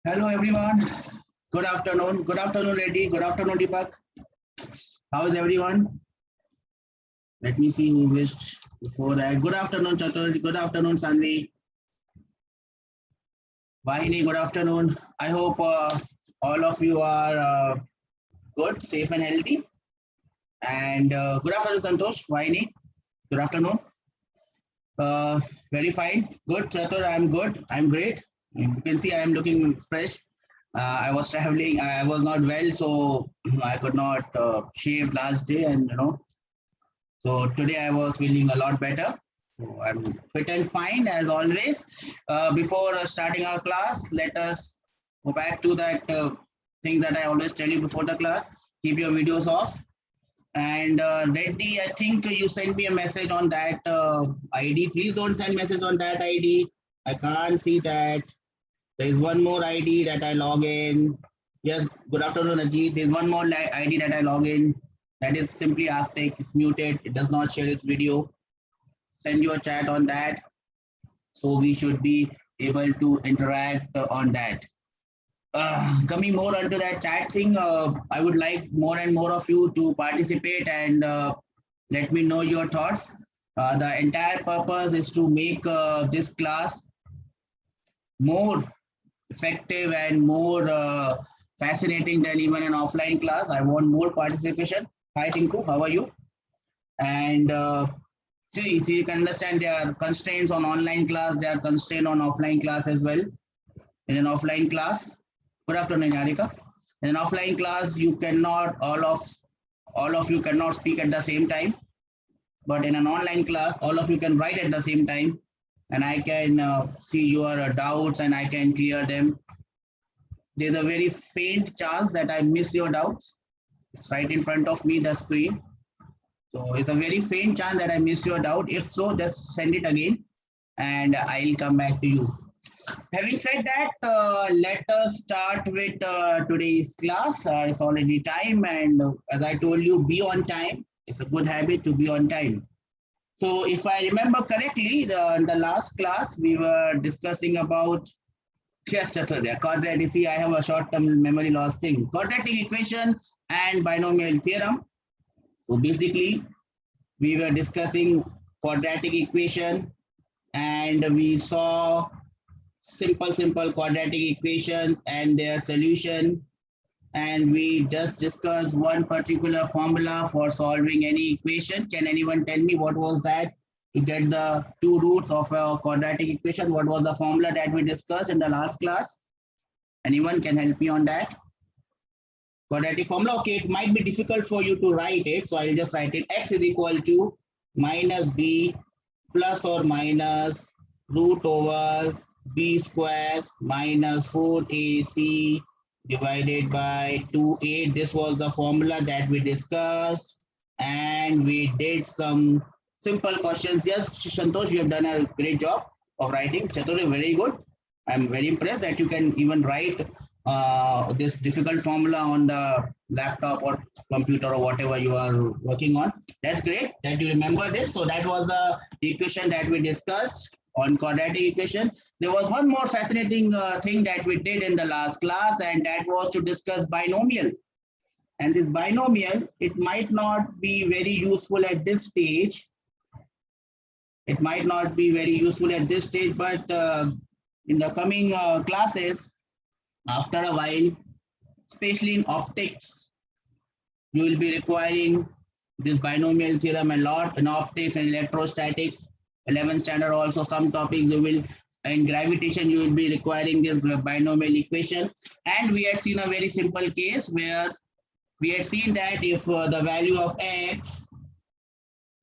Hello everyone. Good afternoon. Good afternoon, Reddy. Good afternoon, Deepak. How is everyone? Let me see who wished before that. Good afternoon, Chatur. Good afternoon, Sanvi. Vahini, good afternoon. I hope all of you are good, safe, and healthy. And good afternoon, Santosh. Vahini, good afternoon. Uh, very fine. Good, Chatur. I'm good. I'm great. You can see I am looking fresh. I was traveling. I was not well, so I could not shave last day, and so today I was feeling a lot better. So I'm fit and fine as always. Before starting our class, let us go back to that thing that I always tell you before the class. Keep your videos off. And Reddy, I think you sent me a message on that ID. Please don't send message on that ID. I can't see that. There is one more ID that I log in. Yes, good afternoon, Ajit. There's one more ID that I log in. That is simply Aztec. It's muted. It does not share its video. Send you a chat on that. So we should be able to interact on that. Coming more onto that chat thing, I would like more and more of you to participate and let me know your thoughts. The entire purpose is to make this class more effective and more fascinating than even an offline class. I want more participation. Hi Tinku, how are you? And see, you can understand there are constraints on online class, there are constraints on offline class as well. In an offline class, good afternoon, Yarika. In an offline class, you cannot all of you cannot speak at the same time. But in an online class, all of you can write at the same time, and I can see your doubts and I can clear them. There's a very faint chance that I miss your doubts. It's right in front of me, the screen. So it's a very faint chance that I miss your doubt. If so, just send it again and I'll come back to you. Having said that, let us start with today's class. It's already time, and as I told you, be on time. It's a good habit to be on time. So if I remember correctly, in the last class, we were discussing about, yes, Chaturya, quadratic. See, I have a short-term memory loss thing. Quadratic equation and binomial theorem. So basically, we were discussing quadratic equation and we saw simple quadratic equations and their solution. And we just discussed one particular formula for solving any equation. Can anyone tell me what was that? To get the two roots of a quadratic equation, what was the formula that we discussed in the last class? Anyone can help me on that? Quadratic formula, okay, it might be difficult for you to write it, so I'll just write it. X is equal to minus b plus or minus root over b square minus 4ac divided by 2a. This was the formula that we discussed, and we did some simple questions. Yes, Santosh, you have done a great job of writing. Chatur, very good. I'm very impressed that you can even write this difficult formula on the laptop or computer or whatever you are working on. That's great that you remember this. So that was the equation that we discussed on quadratic equation. There was one more fascinating thing that we did in the last class, and that was to discuss binomial. And this binomial, it might not be very useful at this stage. It might not be very useful at this stage, but in the coming classes, after a while, especially in optics, you will be requiring this binomial theorem a lot in optics and electrostatics. 11th standard also some topics you will, in gravitation you will be requiring this binomial equation. And we had seen a very simple case where we had seen that if the value of x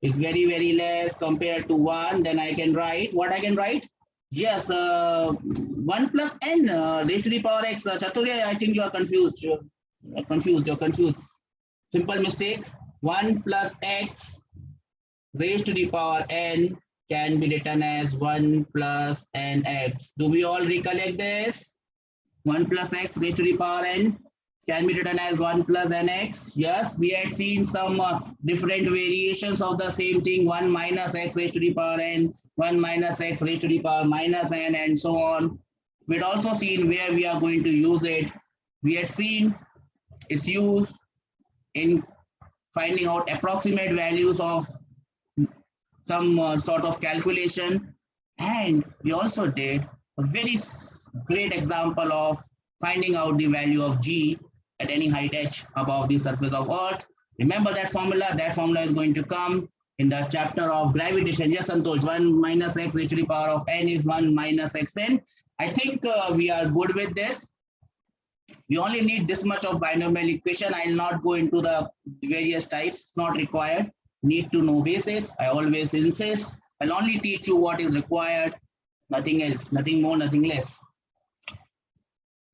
is very less compared to 1, then I can write what I can write. Yes, 1 plus n raised to the power x. Chaturya, I think you are confused. You're confused. Simple mistake. 1 plus x raised to the power n can be written as 1 plus nx. Do we all recollect this? 1 plus x raised to the power n can be written as 1 plus nx. Yes, we had seen some different variations of the same thing. 1 minus x raised to the power n, 1 minus x raised to the power minus n, and so on. We'd also seen where we are going to use it. We had seen its use in finding out approximate values of some sort of calculation. And we also did a very great example of finding out the value of G at any height h above the surface of Earth. Remember that formula? That formula is going to come in the chapter of gravitation. Yes, Santosh, 1 minus x raised to the power of n is 1 minus xn. I think we are good with this. We only need this much of binomial equation. I'll not go into the various types. It's not required. Need to know basis. I always insist. I'll only teach you what is required. Nothing else. Nothing more, nothing less.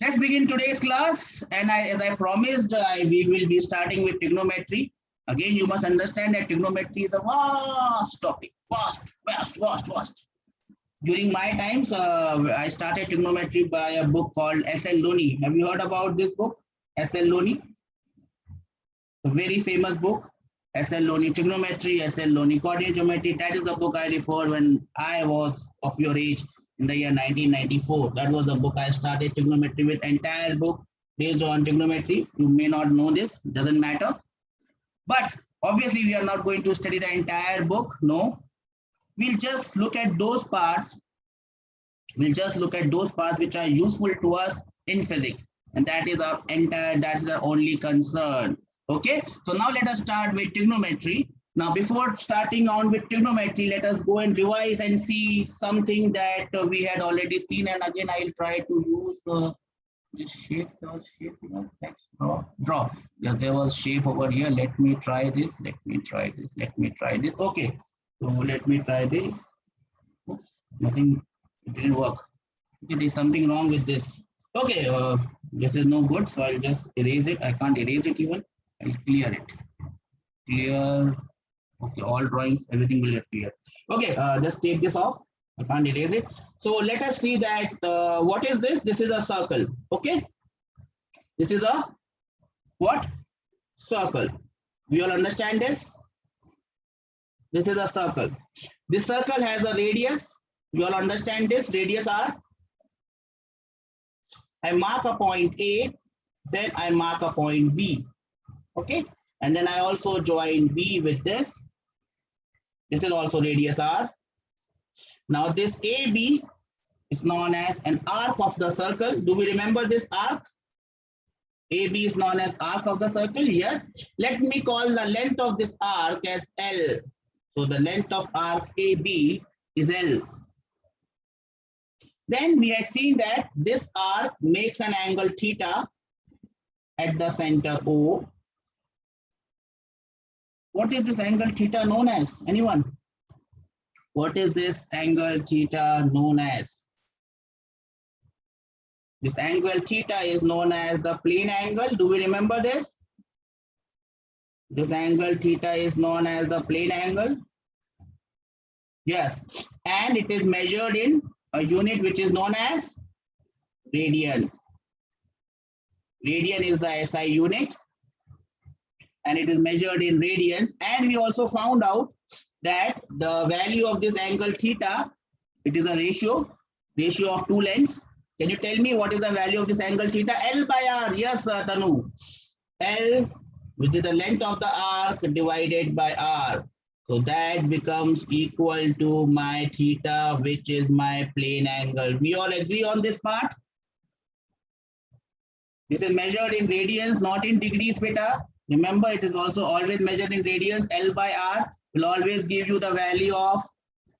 Let's begin today's class. And as I promised, we will be starting with trigonometry. Again, you must understand that trigonometry is a vast topic. Vast. During my times, I started trigonometry by a book called S.L. Loney. Have you heard about this book? S.L. Loney? A very famous book. S.L. Loney Trigonometry, S.L. Loney Coordinate Geometry. That is the book I referred when I was of your age in the year 1994. That was the book I started trigonometry with. Entire book based on trigonometry. You may not know this, doesn't matter. But obviously, we are not going to study the entire book. No. We'll just look at those parts. We'll just look at those parts which are useful to us in physics. And that is our entire, that's the only concern. Okay, so now let us start with trigonometry. Now, before starting on with trigonometry, let us go and revise and see something that we had already seen. And again, I'll try to use this shape, text, draw. Yes, there was shape over here. Let me try this. Okay, so let me try this. Oops, nothing, it didn't work. Okay, there's something wrong with this. Okay, this is no good, so I'll just erase it. I can't erase it even. I'll clear it. Clear. Okay, all drawings, everything will get clear. Okay, just take this off. I can't erase it. So let us see that what is this? This is a circle. Okay, this is a what? Circle. We all understand this? This is a circle. This circle has a radius. You all understand this? Radius R. I mark a point A, then I mark a point B. Okay, and then I also join B with this. This is also radius R. Now this AB is known as an arc of the circle. Do we remember this arc? AB is known as arc of the circle. Yes. Let me call the length of this arc as L. So the length of arc AB is L. Then we had seen that this arc makes an angle theta at the center O. What is this angle theta known as? Anyone? What is this angle theta known as? This angle theta is known as the plane angle. Do we remember this? This angle theta is known as the plane angle. Yes, and it is measured in a unit which is known as radian. Radian is the SI unit, and it is measured in radians. And we also found out that the value of this angle theta, it is a ratio of two lengths. Can you tell me what is the value of this angle theta? L by R. Yes, Tanu. L, which is the length of the arc, divided by R. So that becomes equal to my theta, which is my plane angle. We all agree on this part? This is measured in radians, not in degrees, beta. Remember, it is also always measured in radians. L by R will always give you the value of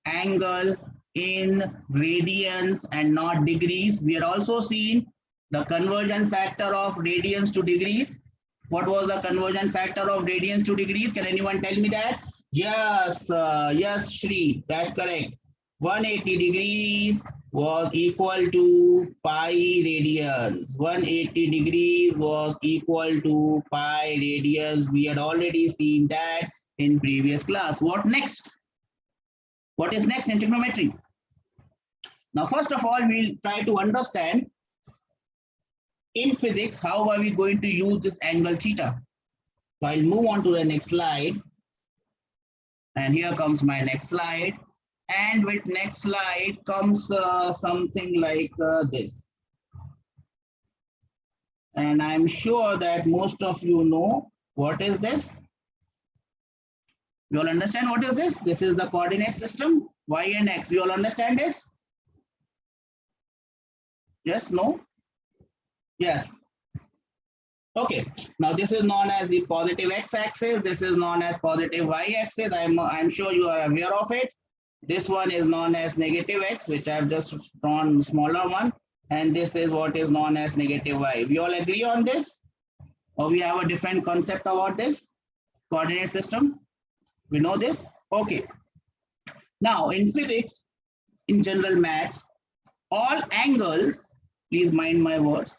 angle in radians and not degrees. We had also seen the conversion factor of radians to degrees. What was the conversion factor of radians to degrees? Can anyone tell me that? Yes, yes, Shri, that's correct. 180 degrees was equal to pi radians. 180 degrees was equal to pi radians. We had already seen that in previous class. What next? What is next in trigonometry? Now, first of all, we'll try to understand in physics, how are we going to use this angle theta? So I'll move on to the next slide. And here comes my next slide. and with next slide comes something like this. And I'm sure that most of you know what is this. You all understand what is this? This is the coordinate system, y and x. You all understand this? Yes, no? Yes. Okay, now this is known as the positive x-axis. This is known as positive y-axis. I'm sure you are aware of it. This one is known as negative x, which I've just drawn smaller one. And this is what is known as negative y. We all agree on this? Or we have a different concept about this coordinate system? We know this? Okay. Now in physics, in general maths, all angles, please mind my words,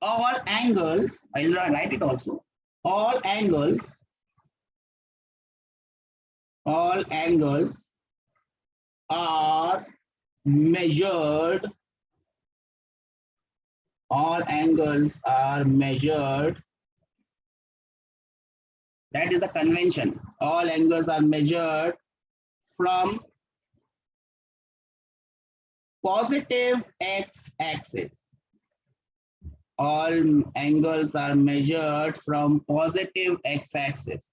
all angles, I'll write it also, all angles are measured, all angles are measured, that is the convention, all angles are measured from positive x-axis. All angles are measured from positive x-axis.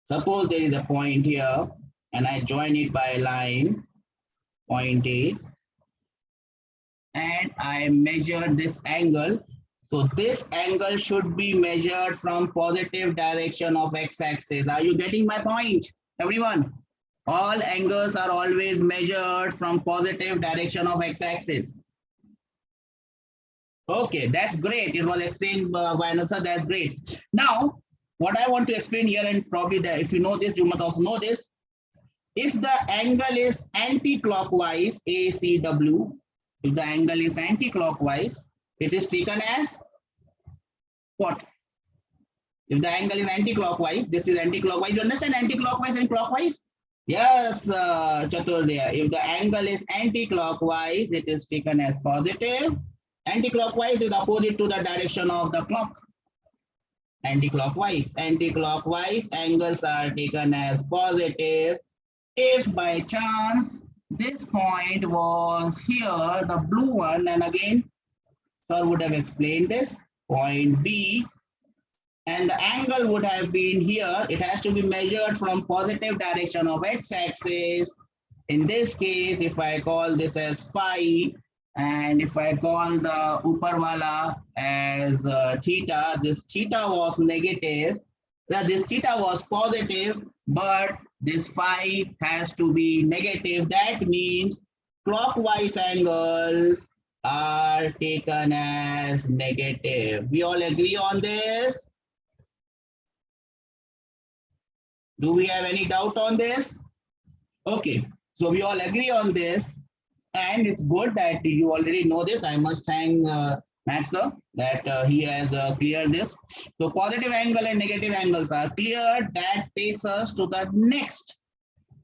Suppose there is a point here and I join it by a line, point A, and I measure this angle. So this angle should be measured from positive direction of x-axis. Are you getting my point, everyone? All angles are always measured from positive direction of x-axis. Okay, that's great. It was explained by another. That's great. Now, what I want to explain here, and probably if you know this, you must also know this. If the angle is anti-clockwise, ACW, if the angle is anti-clockwise, it is taken as what? If the angle is anti-clockwise, this is anti-clockwise. You understand anti-clockwise and clockwise? Yes, Chaturdaya. If the angle is anti-clockwise, it is taken as positive. Anti-clockwise is opposite to the direction of the clock. Anti-clockwise angles are taken as positive. If by chance this point was here, the blue one, and again, sir would have explained this, point B, and the angle would have been here, it has to be measured from positive direction of x-axis. In this case, if I call this as phi, and if I call the Uparwala as theta, this theta was negative, this theta was positive, but this phi has to be negative. That means clockwise angles are taken as negative. We all agree on this? Do we have any doubt on this? Okay, so we all agree on this. And it's good that you already know this. I must thank Master that he has cleared this. So positive angle and negative angles are cleared. That takes us to the next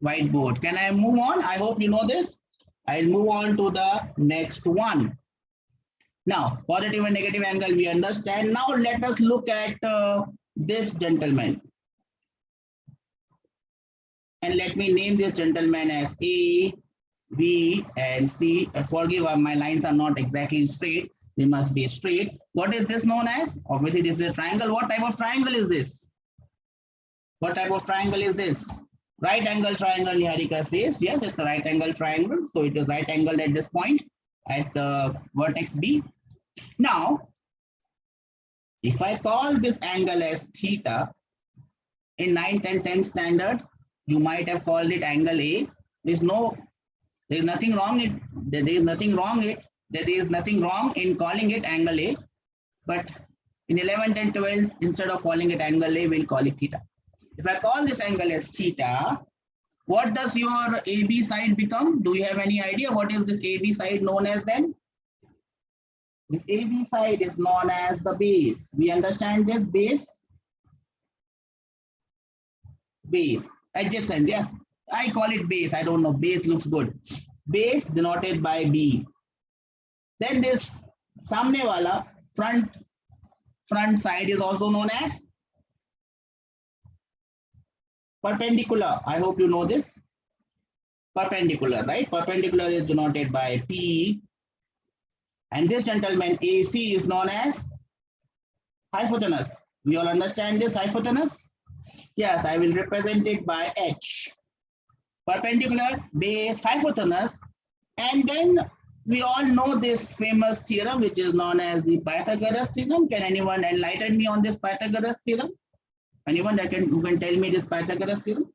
whiteboard. Can I move on? I hope you know this. I'll move on to the next one. Now, positive and negative angle we understand. Now let us look at this gentleman. And let me name this gentleman as A, B, and C. Forgive my lines are not exactly straight. They must be straight. What is this known as? Obviously, this is a triangle. What type of triangle is this? What type of triangle is this? Right angle triangle, Niharika says. Yes, it's a right angle triangle. So it is right angled at this point at vertex B. Now, if I call this angle as theta, in 9th and 10th standard, you might have called it angle A. There is nothing wrong in calling it angle A, but in 11th and 12th, instead of calling it angle A, we'll call it theta. If I call this angle as theta, what does your AB side become? Do you have any idea what is this AB side known as then? This AB side is known as the base. We understand this base? Base, adjacent, yes. I call it base. I don't know. Base looks good. Base denoted by B. Then this samne wala front side is also known as perpendicular. I hope you know this. Perpendicular, right? Perpendicular is denoted by P. And this gentleman AC is known as hypotenuse. We all understand this hypotenuse? Yes, I will represent it by H. Perpendicular, base, hypotenuse. And then we all know this famous theorem, which is known as the Pythagoras theorem. Can anyone enlighten me on this Pythagoras theorem? Anyone that who can tell me this Pythagoras theorem?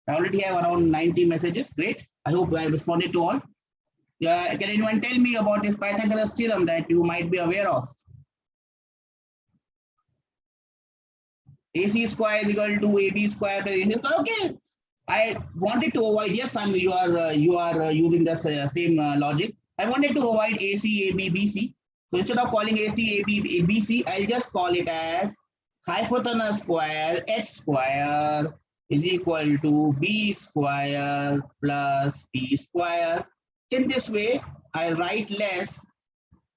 I already have around 90 messages. Great. I hope I responded to all. Yeah, can anyone tell me about this Pythagoras theorem that you might be aware of? AC square is equal to AB square plus AC square. Okay. I wanted to avoid, yes, you are using the same logic. I wanted to avoid AC, AB, BC. So instead of calling AC, AB, BC, I'll just call it as hypotenuse square H square is equal to B square plus P square. In this way, I write less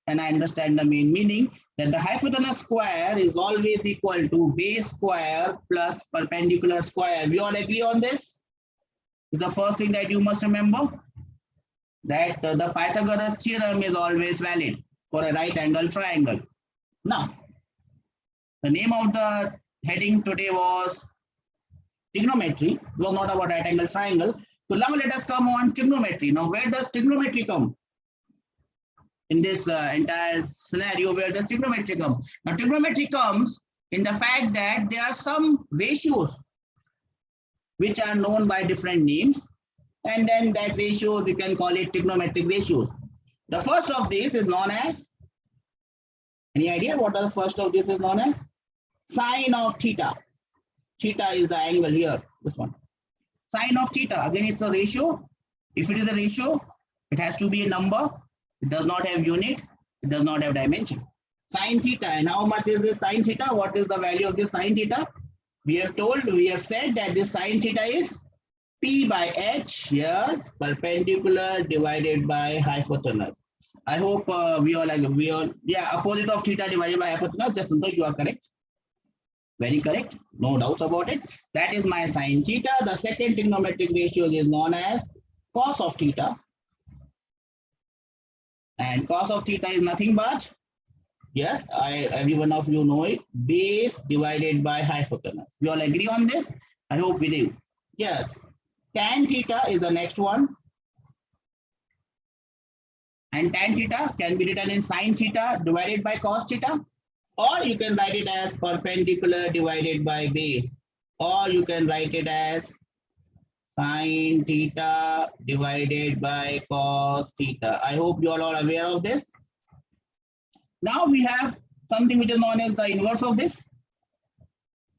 and I understand the main meaning that the hypotenuse square is always equal to base square plus perpendicular square. We all agree on this? The first thing that you must remember that the Pythagoras theorem is always valid for a right angle triangle. Now, the name of the heading today was trigonometry. It was not about right angle triangle. So now let us come on trigonometry. Now, where does trigonometry come? In this entire scenario, where does trigonometry come? Now, trigonometry comes in the fact that there are some ratios which are known by different names, and then that ratio we can call it trigonometric ratios. The first of these is known as, any idea what the first of this is known as? Sine of theta. Theta is the angle here, this one. Sine of theta, again it's a ratio. If it is a ratio, it has to be a number. It does not have unit, it does not have dimension. Sine theta, and how much is this sine theta? What is the value of this sine theta? We have said that this sine theta is P by H, yes, perpendicular divided by hypotenuse. I hope yeah, opposite of theta divided by hypotenuse. Just Santosh, you are correct. Very correct, no doubts about it. That is my sine theta. The second trigonometric ratio is known as cos of theta. And cos of theta is nothing but, yes, every one of you know it, base divided by hypotenuse. We all agree on this? I hope we do. Yes. Tan theta is the next one. And tan theta can be written in sine theta divided by cos theta. Or you can write it as perpendicular divided by base. Or you can write it as sine theta divided by cos theta. I hope you all are aware of this. Now we have something which is known as the inverse of this.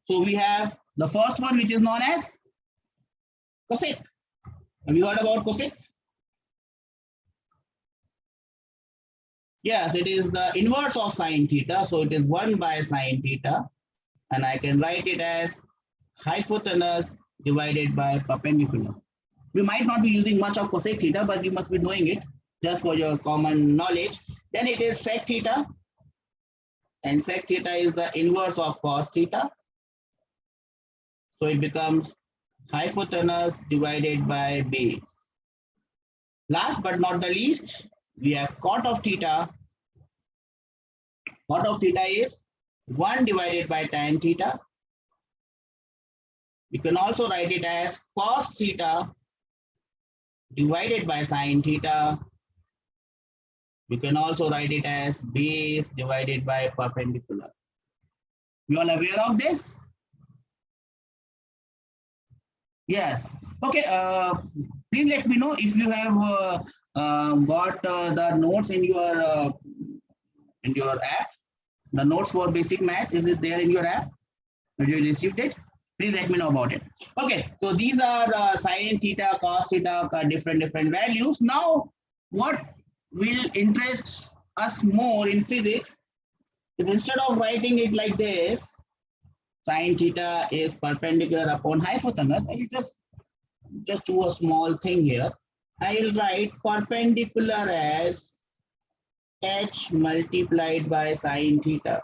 So we have the first one which is known as cosec. Have you heard about cosec? Yes, it is the inverse of sine theta. So it is 1 by sine theta. And I can write it as hypotenuse divided by perpendicular. We might not be using much of cosec theta, but you must be knowing it just for your common knowledge. Then it is sec theta. And sec theta is the inverse of cos theta. So it becomes hypotenuse divided by base. Last but not the least, we have cot of theta. Cot of theta is 1 divided by tan theta. You can also write it as cos theta divided by sine theta. You can also write it as base divided by perpendicular. You all aware of this? Yes. Okay. Please let me know if you have got the notes in your app. The notes for basic maths, is it there in your app? Have you received it? Please let me know about it. Okay. So these are sine theta, cos theta, different values. Now, what will interest us more in physics is instead of writing it like this, sine theta is perpendicular upon hypotenuse, I will just do a small thing here. I will write perpendicular as h multiplied by sine theta.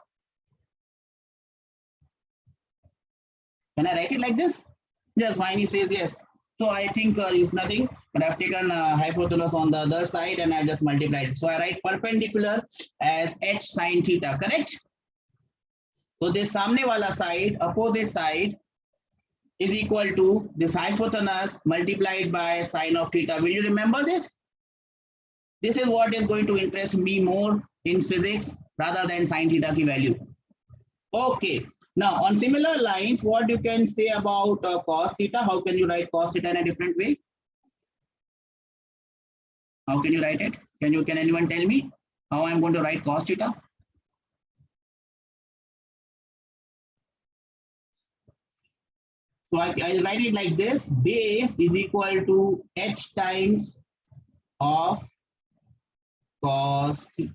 Can I write it like this? Yes, Vaini says yes. So I think it's nothing, but I've taken hypotenuse on the other side and I've just multiplied. So I write perpendicular as h sine theta, correct? So this samne wala side, opposite side, is equal to this hypotenuse multiplied by sine of theta. Will you remember this? This is what is going to interest me more in physics rather than sine theta ki value. Okay. Now, on similar lines, what you can say about cos theta? How can you write cos theta in a different way? How can you write it? Can anyone tell me how I'm going to write cos theta? So I'll write it like this: base is equal to h times of cos theta.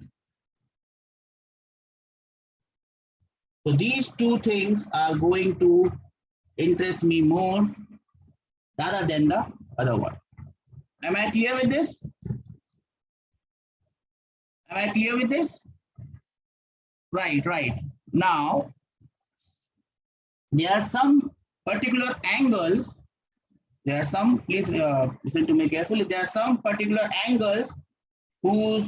So these two things are going to interest me more rather than the other one. Am I clear with this? Am I clear with this? Right. Now, there are some particular angles. There are some, please listen to me carefully. There are some particular angles whose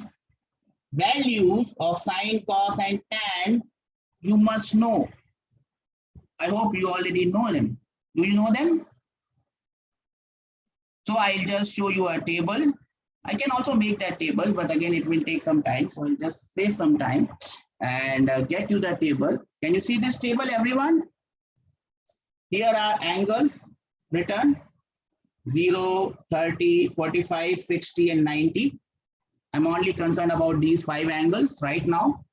values of sine, cos, and tan you must know. I hope you already know them. Do you know them? So I'll just show you a table. I can also make that table, but again, it will take some time. So I'll just save some time and get you the table. Can you see this table, everyone? Here are angles written: 0, 30, 45, 60, and 90. I'm only concerned about these 5 angles right now.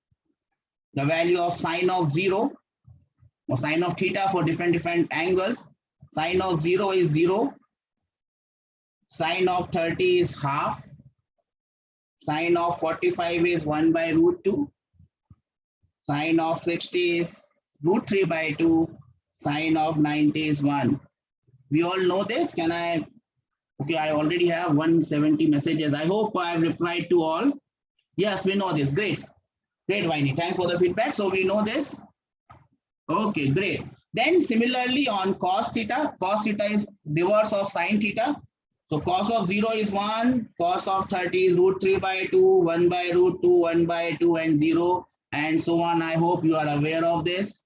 The value of sine of 0 or sine of theta for different angles. Sine of 0 is 0. Sine of 30 is half. Sine of 45 is 1 by root 2. Sine of 60 is root 3 by 2. Sine of 90 is 1. We all know this. Can I? Okay, I already have 170 messages. I hope I've replied to all. Yes, we know this. Great. Great, Vaini. Thanks for the feedback. So we know this. Okay, great. Then similarly on cos theta is reverse of sine theta. So cos of 0 is 1, cos of 30 is root 3 by 2, 1 by root 2, 1 by 2, and 0, and so on. I hope you are aware of this.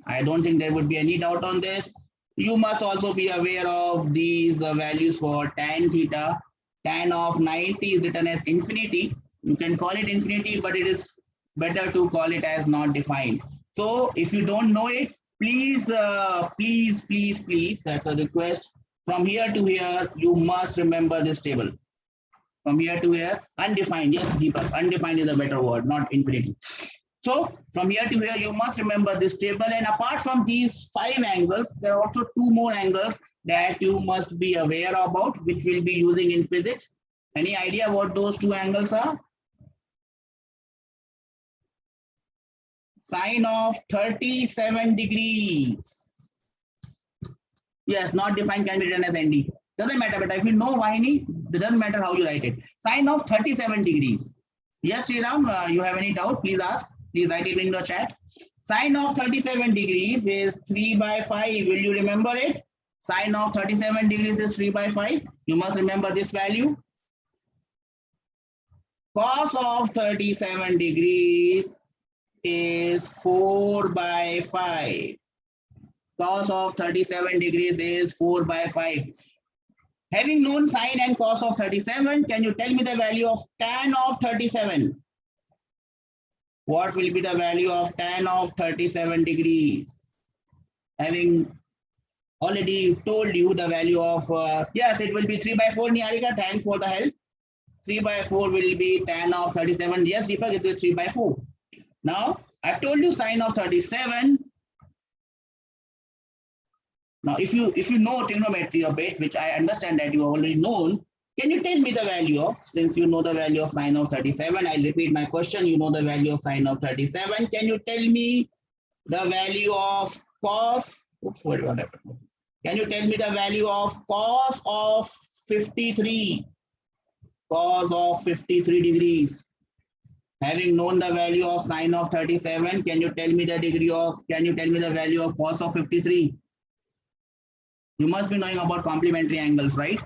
I don't think there would be any doubt on this. You must also be aware of these values for tan theta. Tan of 90 is written as infinity. You can call it infinity, but it is better to call it as not defined. So if you don't know it, please, please, that's a request. From here to here, you must remember this table. From here to here, undefined. Yes, Deepak, undefined is a better word, not infinity. So from here to here, you must remember this table. And apart from these 5 angles, there are also 2 more angles that you must be aware about, which we'll be using in physics. Any idea what those 2 angles are? Sine of 37 degrees. Yes, not defined can be written as ND. Doesn't matter, but if you know Vaini, it doesn't matter how you write it. Sine of 37 degrees. Yes, Sriram, you have any doubt? Please ask. Please write it in the chat. Sine of 37 degrees is 3 by 5. Will you remember it? Sine of 37 degrees is 3 by 5. You must remember this value. Cos of 37 degrees is 4 by 5. Cos of 37 degrees is 4 by 5. Having known sine and cos of 37, can you tell me the value of tan of 37? What will be the value of tan of 37 degrees? Having already told you the value of, yes, it will be 3 by 4, Niharika. Thanks for the help. 3 by 4 will be tan of 37. Yes, Deepak, it is 3 by 4. Now, I've told you sine of 37. Now, if you know trigonometry a bit, which I understand that you have already known, can you tell me the value of, since you know the value of sine of 37, I'll repeat my question, you know the value of sine of 37, can you tell me the value of cos, oops, what happened? Can you tell me the value of cos of 53? Cos of 53 degrees. Having known the value of sine of 37, can you tell me the value of cos of 53? You must be knowing about complementary angles, right?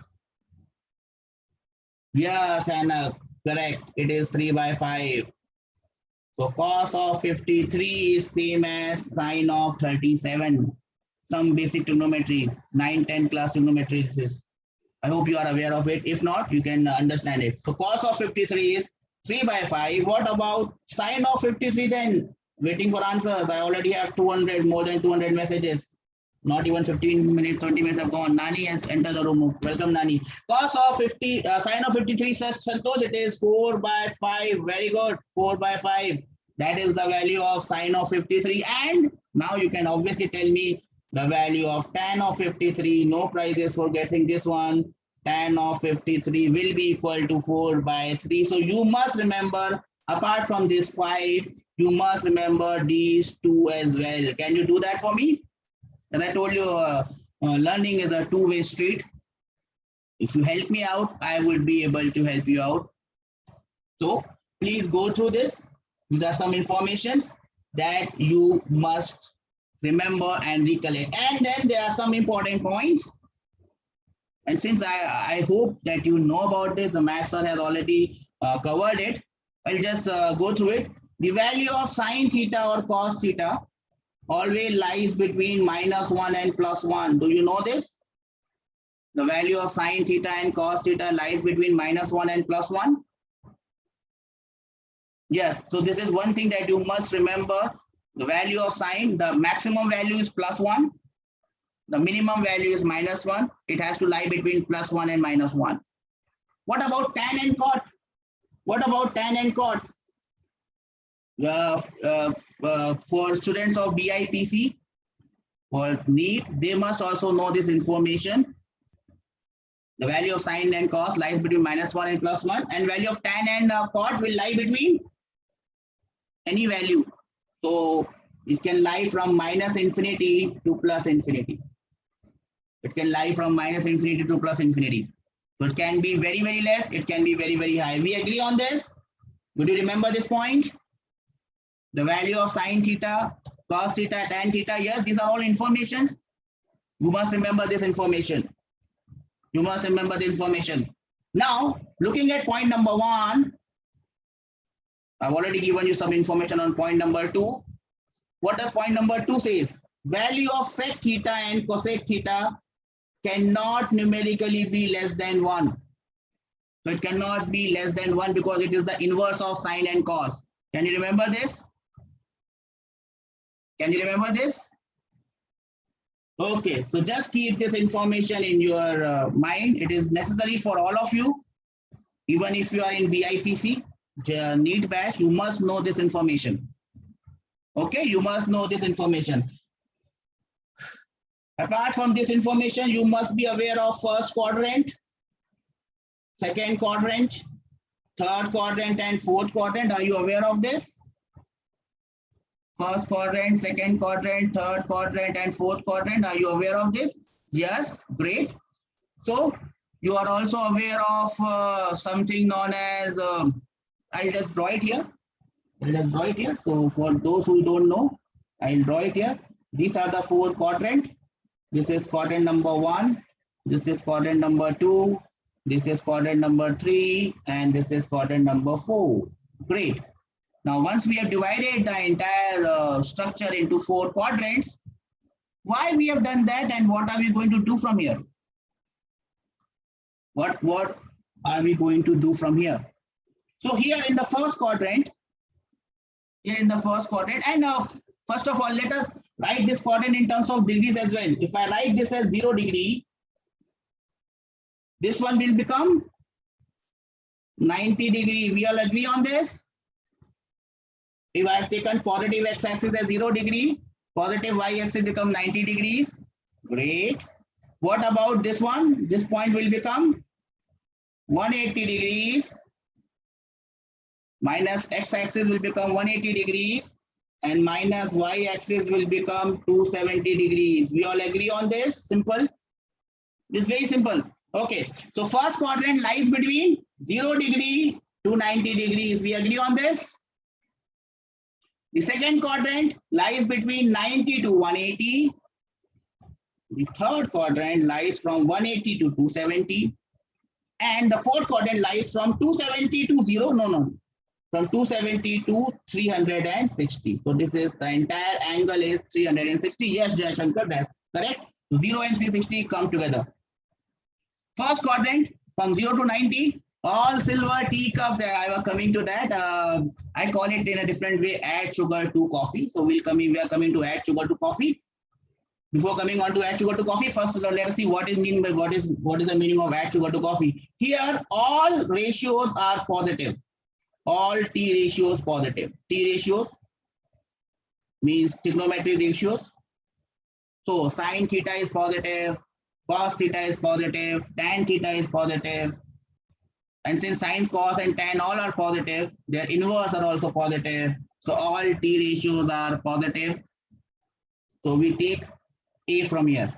Yes, and correct. It is 3 by 5. So cos of 53 is same as sine of 37. Some basic trigonometry, 9, 10 class trigonometry this is. I hope you are aware of it. If not, you can understand it. So cos of 53 is 3 by 5. What about sine of 53 then? Waiting for answers. I already have 200, more than 200 messages. Not even 15 minutes, 20 minutes have gone. Nani has entered the room. Welcome, Nani. Cos of 50, sine of 53, Santosh, it is 4 by 5. Very good. 4 by 5. That is the value of sine of 53. And now you can obviously tell me the value of tan of 53. No prizes for guessing this one. Tan of 53 will be equal to 4 by 3. So you must remember, apart from this 5, you must remember these two as well. Can you do that for me? As I told you, learning is a two-way street. If you help me out, I will be able to help you out. So please go through this. These are some information that you must remember and recollect. And then there are some important points. And since I hope that you know about this, the math sir has already covered it. I'll just go through it. The value of sine theta or cos theta always lies between -1 and +1. Do you know this? The value of sine theta and cos theta lies between -1 and +1. Yes, so this is one thing that you must remember. The value of sine, the maximum value is +1. The minimum value is -1. It has to lie between +1 and -1. What about tan and cot? What about tan and cot? For students of BIPC or NEET, they must also know this information. The value of sine and cos lies between -1 and +1, and value of tan and cot will lie between any value. So it can lie from -infinity to +infinity. It can lie from -infinity to +infinity. So it can be very, very less. It can be very, very high. We agree on this? Would you remember this point? The value of sine theta, cos theta, tan theta. Yes, these are all informations. You must remember this information. You must remember the information. Now, looking at point number 1, I've already given you some information on point number 2. What does point number 2 says? Value of sec theta and cosec theta cannot numerically be less than 1. So it cannot be less than 1 because it is the inverse of sine and cos. Can you remember this? Can you remember this? Okay, so just keep this information in your mind. It is necessary for all of you. Even if you are in BIPC, NEET batch, you must know this information. Okay, you must know this information. Apart from this information, you must be aware of first quadrant, second quadrant, third quadrant, and fourth quadrant. Are you aware of this? First quadrant, second quadrant, third quadrant, and fourth quadrant. Are you aware of this? Yes, great. So you are also aware of something known as, I'll just draw it here. So for those who don't know, I'll draw it here. These are the 4 quadrants. This is quadrant number 1. This is quadrant number 2. This is quadrant number 3. And this is quadrant number 4. Great. Now, once we have divided the entire structure into 4 quadrants, why we have done that and what are we going to do from here? What are we going to do from here? So here in the first quadrant, and first of all, let us write this quadrant in terms of degrees as well. If I write this as 0 degree, this one will become 90 degree. We all agree on this? If I have taken positive x-axis as 0 degree, positive y-axis become 90 degrees. Great. What about this one? This point will become 180 degrees. Minus x-axis will become 180 degrees. And minus y-axis will become 270 degrees. We all agree on this? Simple. It's very simple. Okay. So first quadrant lies between 0 degree to 90 degrees. We agree on this? The second quadrant lies between 90 to 180. The third quadrant lies from 180 to 270, and the fourth quadrant lies from 270 to 0. No. From 270 to 360. So this is the entire angle is 360. Yes, Jayashankar, that's correct. 0 and 360 come together. First quadrant from 0 to 90, all silver teacups. I was coming to that. I call it in a different way, add sugar to coffee. So we are coming to add sugar to coffee. Before coming on to add sugar to coffee, first let us see what is the meaning of add sugar to coffee. Here, all ratios are positive. All T ratios positive. T ratios means trigonometric ratios. So sine theta is positive, cos theta is positive, tan theta is positive. And since sine, cos, and tan all are positive, their inverse are also positive. So all T ratios are positive. So we take A from here.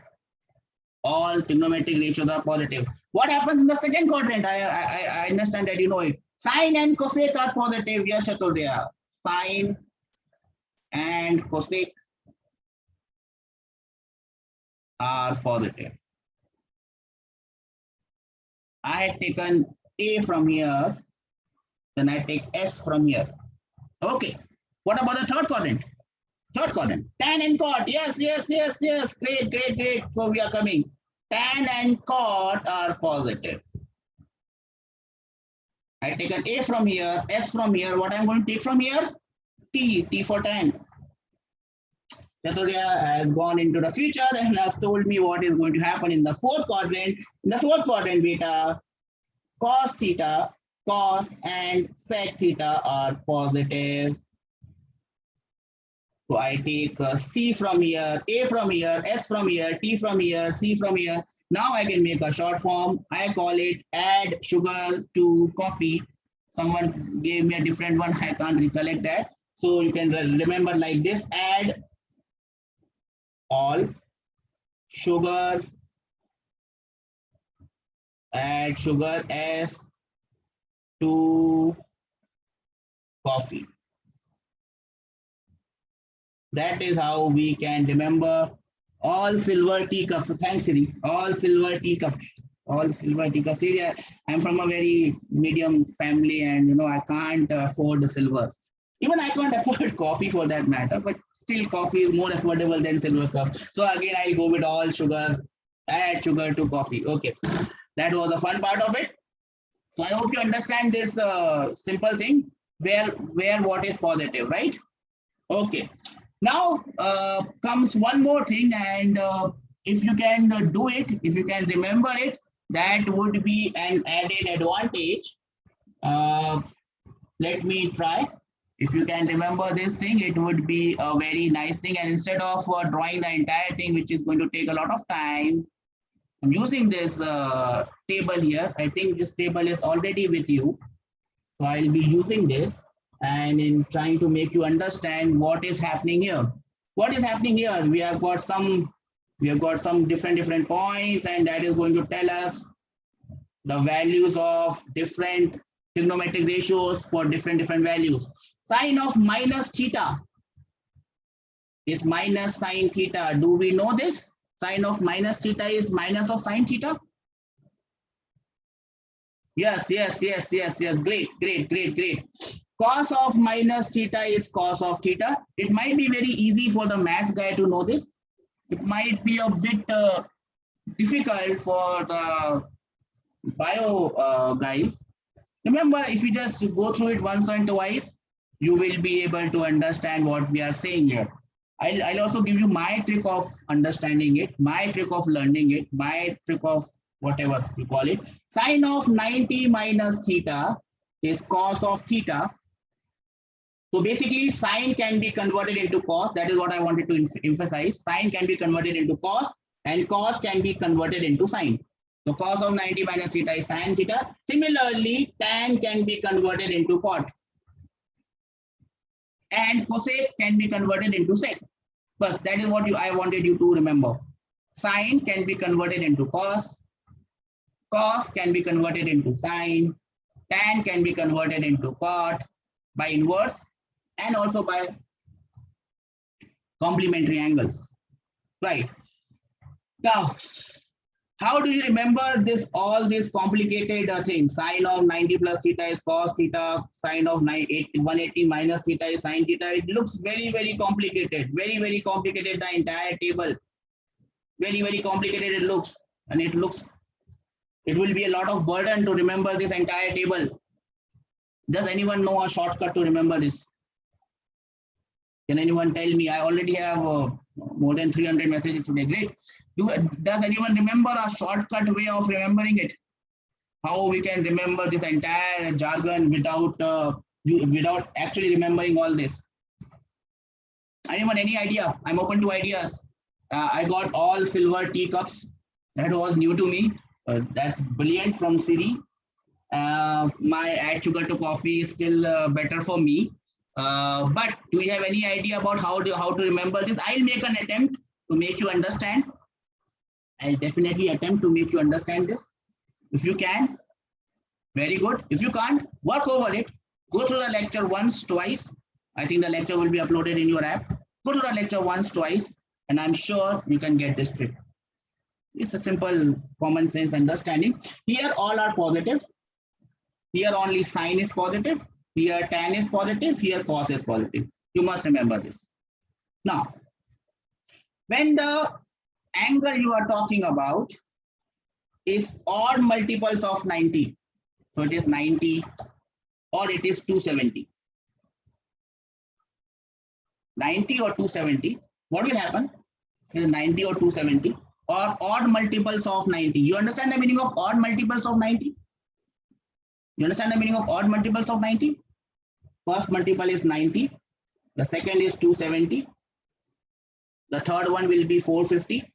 All trigonometric ratios are positive. What happens in the second quadrant? I understand that you know it. Sine and cosec are positive. Yes, Chaturdya. Sine and cosec are positive. I had taken A from here, then I take S from here. Okay. What about the third quadrant? Third quadrant. Tan and cot. Yes. Great. So we are coming. Tan and cot are positive. I take an A from here, S from here. What I'm going to take from here? T for tan. Chaturya has gone into the future and has told me what is going to happen in the fourth quadrant. In the fourth quadrant, beta, cos theta, cos and sec theta are positive. So I take C from here, A from here, S from here, T from here, C from here. Now I can make a short form. I call it add sugar to coffee. Someone gave me a different one. I can't recollect that. So you can remember like this: add all sugar, add sugar S to coffee. That is how we can remember all silver teacups. So thanks, Siri. All silver teacups. All silver teacups. See, I'm from a very medium family, and I can't afford the silver. Even I can't afford coffee for that matter, but still coffee is more affordable than silver cup. So again, I'll go with all sugar, add sugar to coffee. Okay, that was the fun part of it. So I hope you understand this simple thing where what is positive, right? Okay. Now comes one more thing, and if you can do it, if you can remember it, that would be an added advantage. Let me try. If you can remember this thing, it would be a very nice thing. And instead of drawing the entire thing, which is going to take a lot of time, I'm using this table here. I think this table is already with you. So I'll be using this and in trying to make you understand what is happening here. What is happening here? We have got some different points, and that is going to tell us the values of different trigonometric ratios for different values. Sine of minus theta is minus sine theta. Do we know this? Sine of minus theta is minus of sine theta. Yes. Great. Cos of minus theta is cos of theta. It might be very easy for the maths guy to know this. It might be a bit difficult for the bio guys. Remember, if you just go through it once and twice, you will be able to understand what we are saying here. I'll also give you my trick of understanding it, my trick of learning it, my trick of whatever you call it. Sine of 90 minus theta is cos of theta. So basically, sine can be converted into cos. That is what I wanted to emphasize. Sine can be converted into cos, and cos can be converted into sine. So cos of 90 minus theta is sine theta. Similarly, tan can be converted into cot, and cosec can be converted into sec. But that is what I wanted you to remember. Sine can be converted into cos. Cos can be converted into sine. Tan can be converted into cot by inverse, and also by complementary angles, right? Now, how do you remember this? All these complicated things. Sine of 90 plus theta is cos theta. Sine of 180 minus theta is sine theta. It looks very, very complicated. Very, very complicated. The entire table. Very, very complicated it looks. And it will be a lot of burden to remember this entire table. Does anyone know a shortcut to remember this? Can anyone tell me? I already have more than 300 messages today. Great. Does anyone remember a shortcut way of remembering it? How we can remember this entire jargon without actually remembering all this? Anyone, any idea? I'm open to ideas. I got all silver teacups. That was new to me. That's brilliant from Siri. My add sugar to coffee is still better for me. But do you have any idea about how to remember this? I'll make an attempt to make you understand. I'll definitely attempt to make you understand this. If you can, very good. If you can't, work over it. Go through the lecture once, twice. I think the lecture will be uploaded in your app. Go to the lecture once, twice, and I'm sure you can get this trick. It's a simple common sense understanding. Here all are positive. Here only sine is positive. Here tan is positive. Here cos is positive. You must remember this. Now, when the angle you are talking about is odd multiples of 90, so it is 90 or it is 270. 90 or 270, what will happen? It is 90 or 270 or odd multiples of 90. You understand the meaning of odd multiples of 90? You understand the meaning of odd multiples of 90? First multiple is 90. The second is 270. The third one will be 450.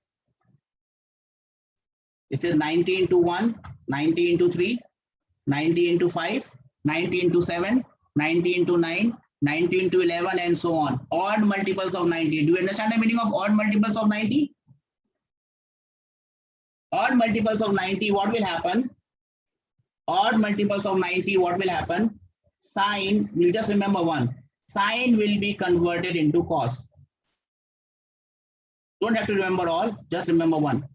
This is 90 into 1, 90 into 3, 90 into 5, 90 into 7, 90 into 9, 90 into 11, and so on. Odd multiples of 90. Do you understand the meaning of odd multiples of 90? Odd multiples of 90, what will happen? Odd multiples of 90, what will happen? Sine, we'll just remember one. Sine will be converted into cos. Don't have to remember all, just remember one.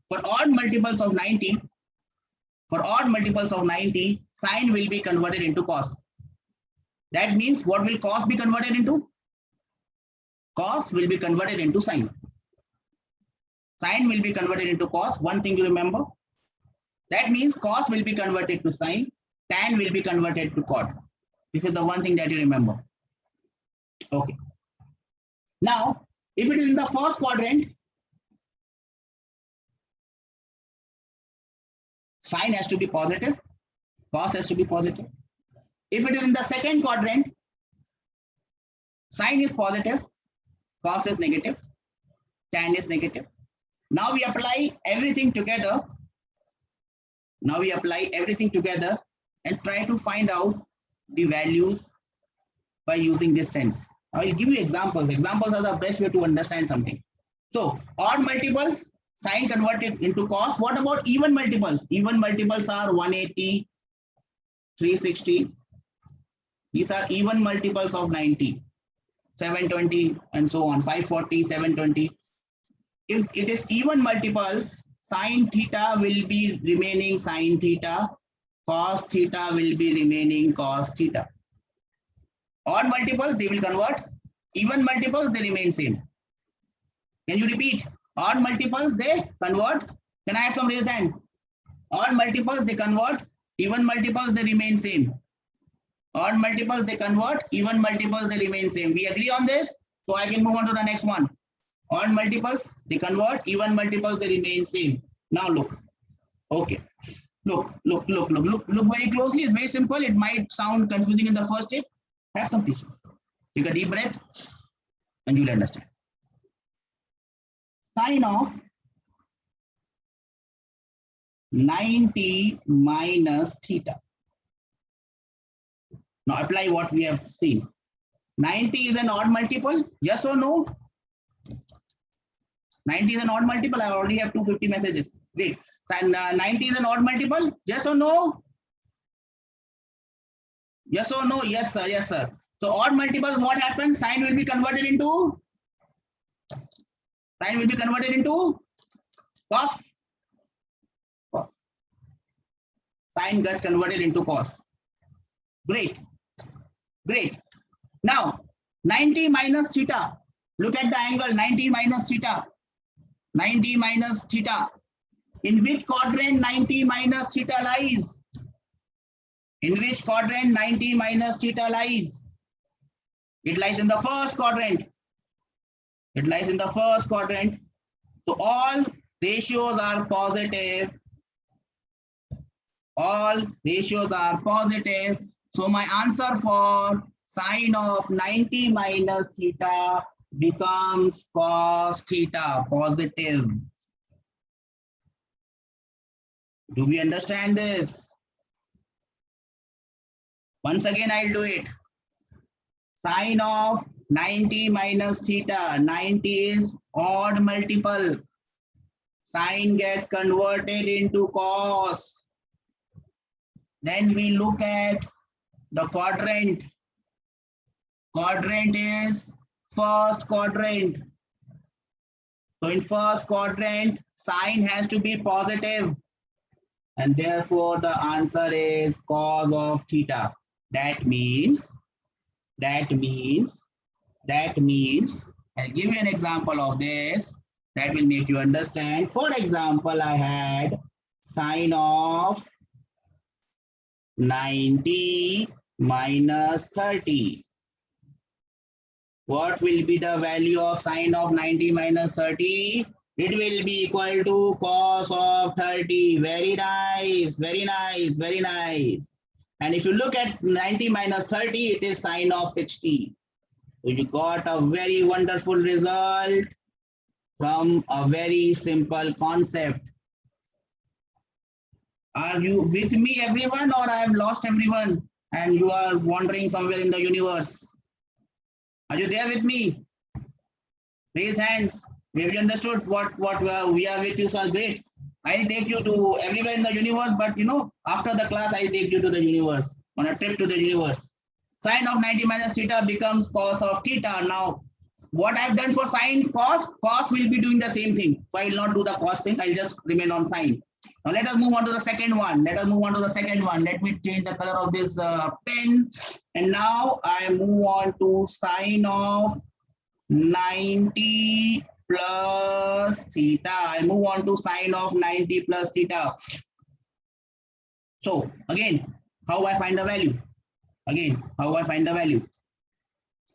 For odd multiples of 90, sine will be converted into cos. That means what will cos be converted into? Cos will be converted into sine. Sine will be converted into cos. One thing to remember. That means cos will be converted to sine. Tan will be converted to cot. This is the one thing that you remember. Okay. Now, if it is in the first quadrant, sine has to be positive, cos has to be positive. If it is in the second quadrant, sine is positive, cos is negative, tan is negative. Now we apply everything together. And try to find out the values by using this sense. I will give you examples. Examples are the best way to understand something. So odd multiples, sine converted into cos. What about even multiples? Even multiples are 180, 360. These are even multiples of 90, 720, and so on, 540, 720. If it is even multiples, sine theta will be remaining sine theta, cos theta will be remaining cos theta. Odd multiples, they will convert. Even multiples, they remain same. Can you repeat? Odd multiples, they convert. Can I have some raised hand? Odd multiples, they convert. Even multiples, they remain same. Odd multiples, they convert. Even multiples, they remain same. We agree on this? So I can move on to the next one. Odd multiples, they convert. Even multiples, they remain same. Now look. Okay. Look very closely. It's very simple. It might sound confusing in the first stage. Have some patience. Take a deep breath and you'll understand. Sine of 90 minus theta. Now apply what we have seen. 90 is an odd multiple. Yes or no? 90 is an odd multiple. I already have 250 messages. Great. And 90 is an odd multiple. Yes or no? Yes or no? Yes, sir. Yes, sir. So odd multiples, what happens? Sine will be converted into Cos. Cos. Sine gets converted into cos. Great. Great. Now, 90 minus theta. Look at the angle 90 minus theta. 90 minus theta. In which quadrant 90 minus theta lies? In which quadrant 90 minus theta lies? It lies in the first quadrant. It lies in the first quadrant. So all ratios are positive. All ratios are positive. So my answer for sine of 90 minus theta becomes cos theta, positive. Do we understand this? Once again, I'll do it. Sine of 90 minus theta, 90 is odd multiple. Sine gets converted into cos. Then we look at the quadrant. Quadrant is first quadrant. So in first quadrant, sine has to be positive. And therefore the answer is cos of theta. That means, I'll give you an example of this that will make you understand. For example, I had sine of 90 minus 30. What will be the value of sine of 90 minus 30? It will be equal to cos of 30. Very nice, very nice, very nice. And if you look at 90 minus 30, it is sine of 60. So you got a very wonderful result from a very simple concept. Are you with me, everyone, or I have lost everyone and you are wandering somewhere in the universe? Are you there with me? Raise hands. Have you understood what we are with you, so great. I'll take you to everywhere in the universe, but after the class, I'll take you to the universe, on a trip to the universe. Sine of 90 minus theta becomes cos of theta. Now, what I've done for sine, cos will be doing the same thing. So I will not do the cos thing. I'll just remain on sine. Now let us move on to the second one. Let me change the color of this pen. And now I move on to sine of 90 plus theta. I move on to sine of 90 plus theta. So again, how I find the value?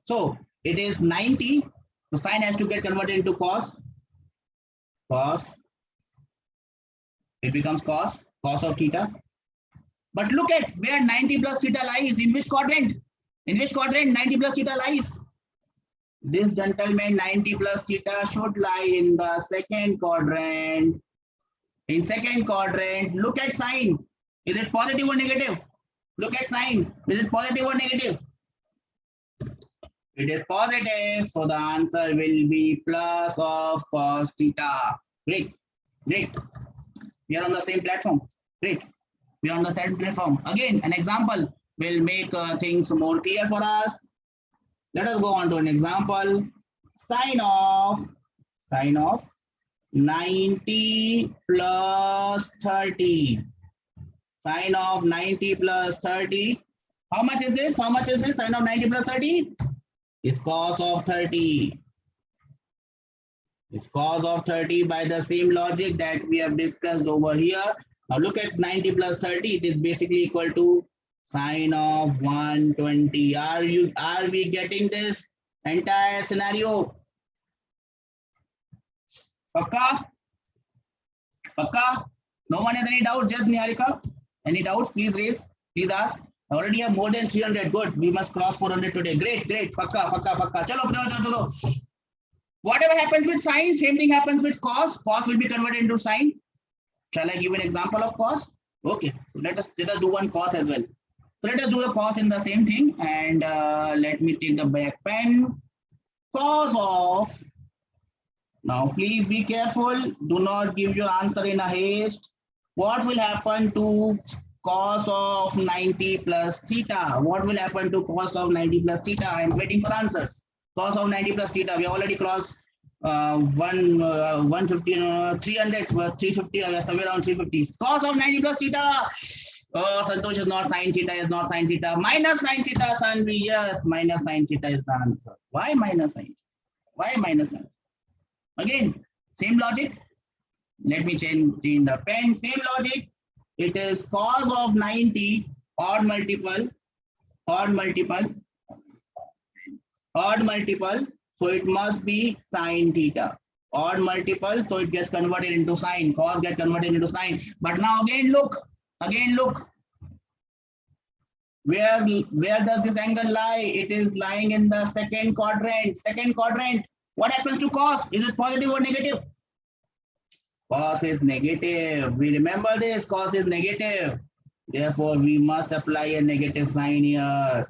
So it is 90. So sine has to get converted into cos. It becomes cos of theta. But look at where 90 plus theta lies. In which quadrant? 90 plus theta lies? This gentleman, 90 plus theta should lie in the second quadrant. In second quadrant, look at sine. Is it positive or negative? Look at sine. Is it positive or negative? It is positive. So the answer will be plus of cos theta. Great. We are on the same platform. Great. We are on the same platform. Again, an example will make things more clear for us. Let us go on to an example. Sine of 90 plus 30. Sine of 90 plus 30. How much is this? Sine of 90 plus 30 is cos of 30. It's cos of 30 by the same logic that we have discussed over here. Now look at 90 plus 30. It is basically equal to sine of 120. Are we getting this entire scenario? Pakka? No one has any doubt? Just Niharika? Any doubts? Please raise. Please ask. I already have more than 300. Good. We must cross 400 today. Great. Pakka. Chalo. Whatever happens with sine, same thing happens with cos. Cos will be converted into sine. Shall I give an example of cos? Okay. So let us do one cos as well. So let us do the cos in the same thing. And let me take the back pen. Cos of. Now please be careful. Do not give your answer in a haste. What will happen to cos of 90 plus theta? What will happen to cos of 90 plus theta? I am waiting for answers. Cos of 90 plus theta. We already crossed 150, 300, 350, somewhere around 350. Cos of 90 plus theta. Oh, Santosh is not sin theta, is not sin theta. Minus sin theta, Sanvi. Yes, minus sin theta is the answer. Why minus sin? Why minus sin? Again, same logic. Let me change the pen. Same logic. It is cos of 90 odd multiple, odd multiple, odd multiple. So it must be sin theta. Odd multiple, so it gets converted into sine. Cos gets converted into sine. But now again look. Where does this angle lie? It is lying in the second quadrant. Second quadrant. What happens to cos? Is it positive or negative? Cos is negative. We remember this. Cos is negative. Therefore, we must apply a negative sign here.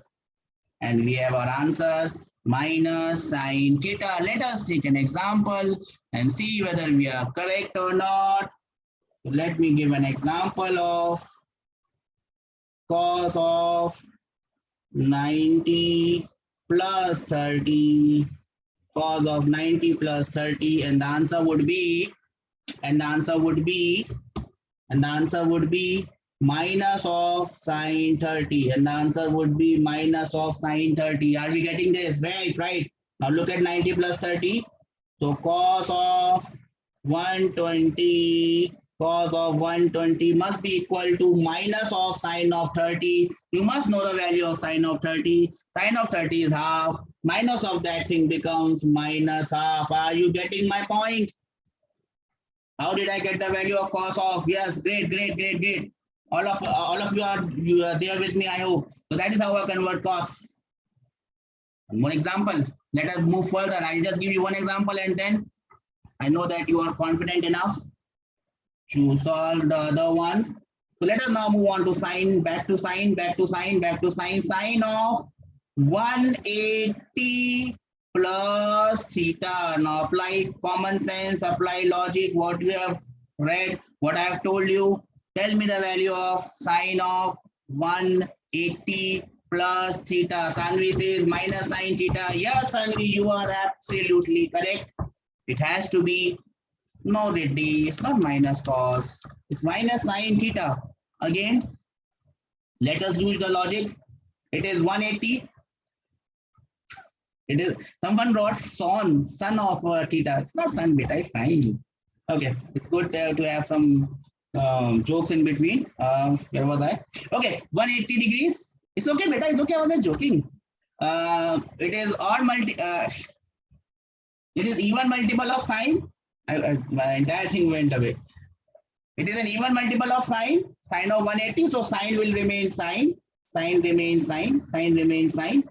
And we have our answer minus sine theta. Let us take an example and see whether we are correct or not. Let me give an example of cos of 90 plus 30. Cos of 90 plus 30, and the answer would be minus of sine 30, and the answer would be minus of sine 30. Are we getting this? Right. Now look at 90 plus 30. So cos of 120 must be equal to minus of sine of 30. You must know the value of sine of 30. Sine of 30 is half. Minus of that thing becomes minus half. Are you getting my point? How did I get the value of cos of? Yes, great. All of you are there with me, I hope. So that is how I convert cos. One more example. Let us move further. I'll just give you one example, and then I know that you are confident enough to solve the other ones. So let us now move on to sine, back to sine. Sine of 180 plus theta. Now apply common sense, apply logic, what you have read, what I have told you. Tell me the value of sine of 180 plus theta. Sanvi says minus sine theta. Yes, Sanvi, you are absolutely correct. It has to be, no, Reddy, it's not minus cos. It's minus sine theta. Again, let us use the logic. It is 180. It is, someone wrote son of theta. It's not sun, beta, it's sine. Okay, it's good to have some jokes in between. Where was I? Okay, 180 degrees. It's okay, beta. It's okay. I wasn't joking. It is odd it is even multiple of sine. My entire thing went away. It is an even multiple of sine. Sine of 180. So sine will remain sine. Sine remains sine. Sine remains sine.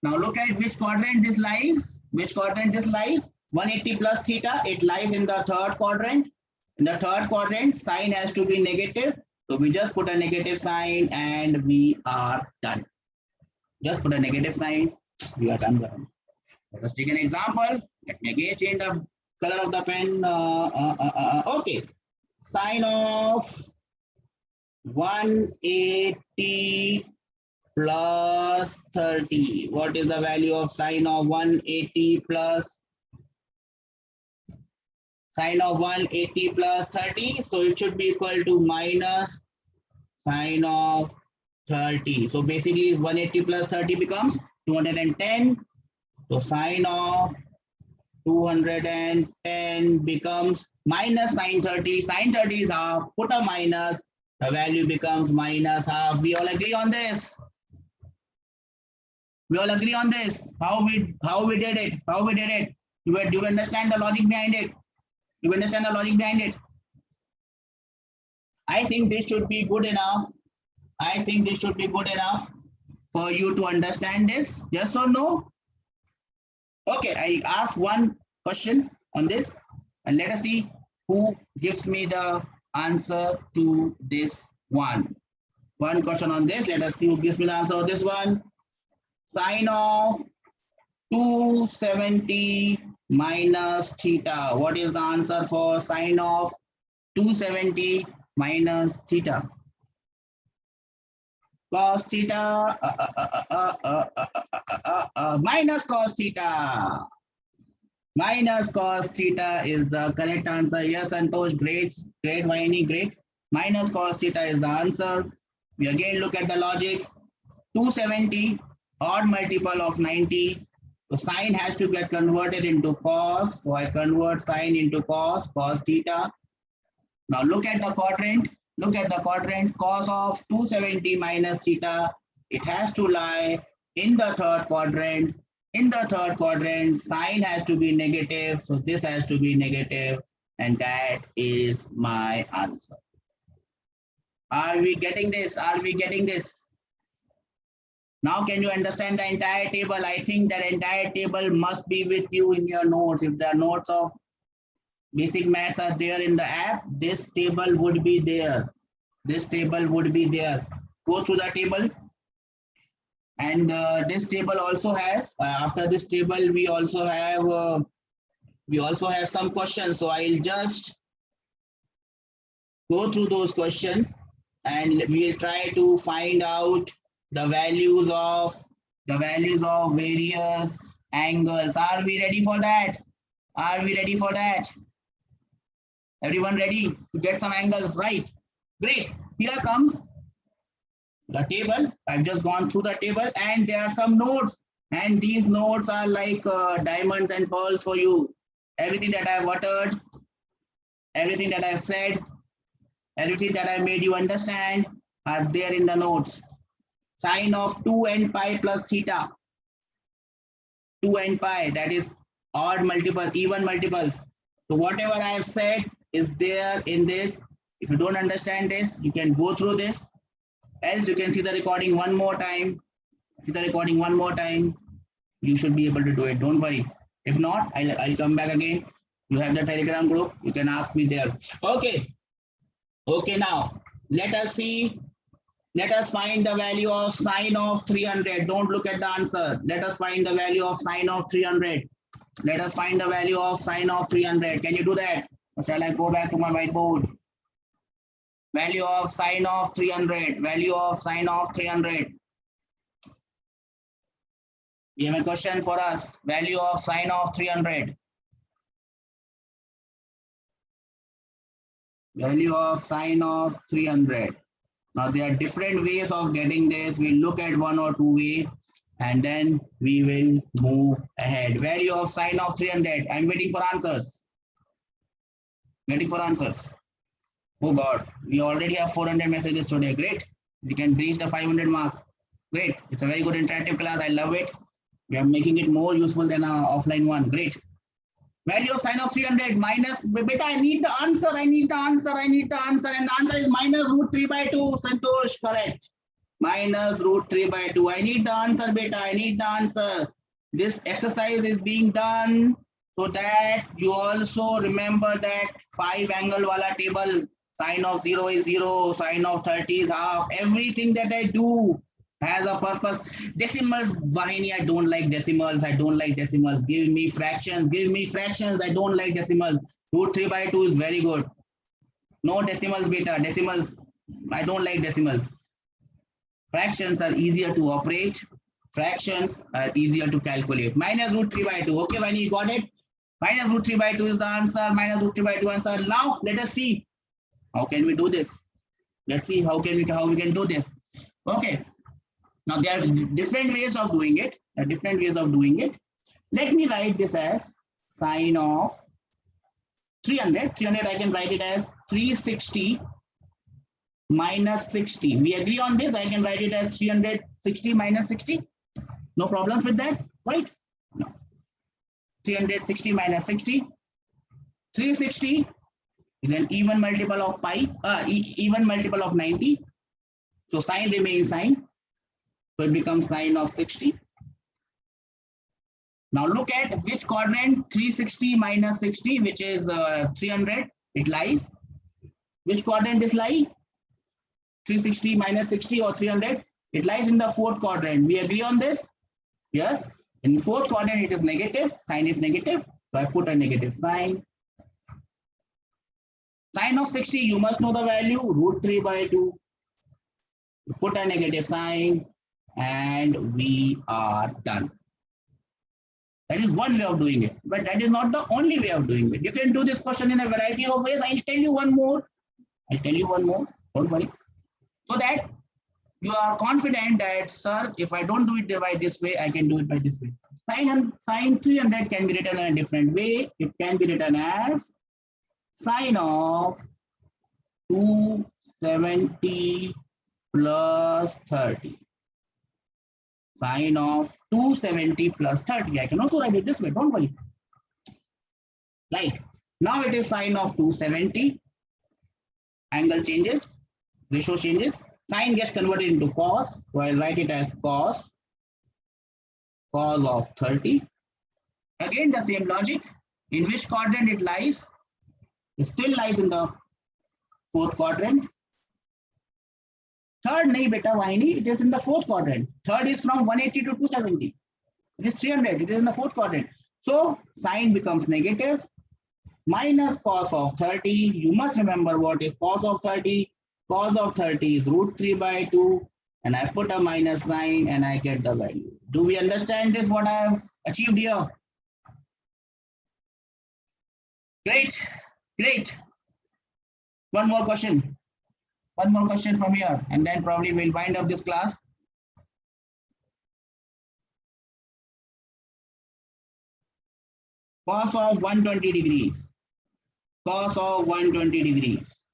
Now look at which quadrant this lies. 180 plus theta. It lies in the third quadrant. In the third quadrant, sine has to be negative. So we just put a negative sign and we are done. Just put a negative sign. We are done. Let us take an example. Let me again change the color of the pen. Okay. Sine of 180 plus 30. What is the value of sine of 180 plus sine of 180 plus 30? So it should be equal to minus sine of 30. So basically 180 plus 30 becomes 210. So sine of 210 becomes minus sine 30. Sine 30 is half. Put a minus. The value becomes minus half. We all agree on this. How we did it? Do you understand the logic behind it? I think this should be good enough. For you to understand this. Yes or no? Okay, I ask one question on this, and let us see who gives me the answer to this one. One question on this. Let us see who gives me the answer of this one. Sine of 270 minus theta. What is the answer for sine of 270 minus theta? Cos theta minus cos theta. Minus cos theta is the correct answer. Yes, Santosh, great, great, Vaini, great. Minus cos theta is the answer. We again look at the logic. 270, odd multiple of 90. So sine has to get converted into cos. So I convert sine into cos, cos theta. Now look at the quadrant. Look at the quadrant. Cos of 270 minus theta. It has to lie in the third quadrant. In the third quadrant, sine has to be negative. So this has to be negative. And that is my answer. Are we getting this? Are we getting this? Now, can you understand the entire table? I think that entire table must be with you in your notes. If the notes of basic maths are there in the app, this table would be there. This table would be there. Go through the table. And this table also has, after this table, we also have some questions. So I'll just go through those questions and we'll try to find out the values of various angles. Are we ready for that? Are we ready for that? Everyone ready to get some angles, right? Great. Here comes the table. I've just gone through the table and there are some notes, and these notes are like diamonds and pearls for you. Everything that I've uttered, everything that I've said, everything that I made you understand are there in the notes. Sine of 2 and pi plus theta. 2 and pi, that is odd multiples, even multiples. So whatever I have said is there in this. If you don't understand this, you can go through this. Else you can see the recording one more time. See the recording one more time. You should be able to do it. Don't worry. If not, I'll come back again. You have the Telegram group. You can ask me there. Okay. Okay, now let us see. Let us find the value of sine of 300. Don't look at the answer. Let us find the value of sine of 300. Let us find the value of sine of 300. Can you do that? Or shall I go back to my whiteboard? Value of sine of 300. Value of sine of 300. You have a question for us. Value of sine of 300. Value of sine of 300. Now there are different ways of getting this. We'll look at one or two ways and then we will move ahead. Value of sine of 300. I'm waiting for answers. Waiting for answers. Oh God, we already have 400 messages today. Great. We can reach the 500 mark. Great. It's a very good interactive class. I love it. We are making it more useful than our offline one. Great. Value of sine of 300 minus, beta, I need the answer. I need the answer. I need the answer. And the answer is minus root 3 by 2. Santosh, correct. Minus root 3 by 2. I need the answer, beta. I need the answer. This exercise is being done so that you also remember that 5 angle wala table. Sine of 0 is 0. Sine of 30 is half. Everything that I do has a purpose. Decimals, Vahini, I don't like decimals. I don't like decimals. Give me fractions. Give me fractions. I don't like decimals. Root 3 by 2 is very good. No decimals, beta. Decimals, I don't like decimals. Fractions are easier to operate. Fractions are easier to calculate. Minus root 3 by 2. Okay, Vahini, you got it? Minus root 3 by 2 is the answer. Minus root 3 by 2 answer. Now, let us see. How can we do this? Let's see how we can do this. Okay. Now there are different ways of doing it. Let me write this as sine of 300. 300 I can write it as 360 minus 60. We agree on this. I can write it as 360 minus 60. No problems with that, right? No. 360 minus 60. 360 is an even multiple of pi, even multiple of 90. So sine remains sine. So it becomes sine of 60. Now look at which quadrant 360 minus 60, which is 300, it lies. Which quadrant is lie? 360 minus 60 or 300? It lies in the fourth quadrant. We agree on this? Yes. In fourth quadrant, it is negative. Sine is negative. So I put a negative sign. Sine of 60, you must know the value, root 3 by 2. Put a negative sign. And we are done. That is one way of doing it, but that is not the only way of doing it. You can do this question in a variety of ways. I'll tell you one more. Don't worry. So that you are confident that, sir, if I don't do it by this way, I can do it by this way. Sine 300 can be written in a different way. It can be written as sine of 270 plus 30. Sine of 270 plus 30. I can also write it this way, don't worry. Right. Now it is sine of 270. Angle changes, ratio changes. Sine gets converted into cos. So I'll write it as cos of 30. Again, the same logic. In which quadrant it lies? It still lies in the fourth quadrant. Third, nahi beta, why nahi? It is in the fourth quadrant. Third is from 180 to 270. It is 300. It is in the fourth quadrant. So sine becomes negative. Minus cos of 30. You must remember what is cos of 30. Cos of 30 is root 3 by 2. And I put a minus sign and I get the value. Do we understand this, what I have achieved here? Great, great. One more question from here, and then probably we'll wind up this class. Cos of 120 degrees. Cos of 120 degrees.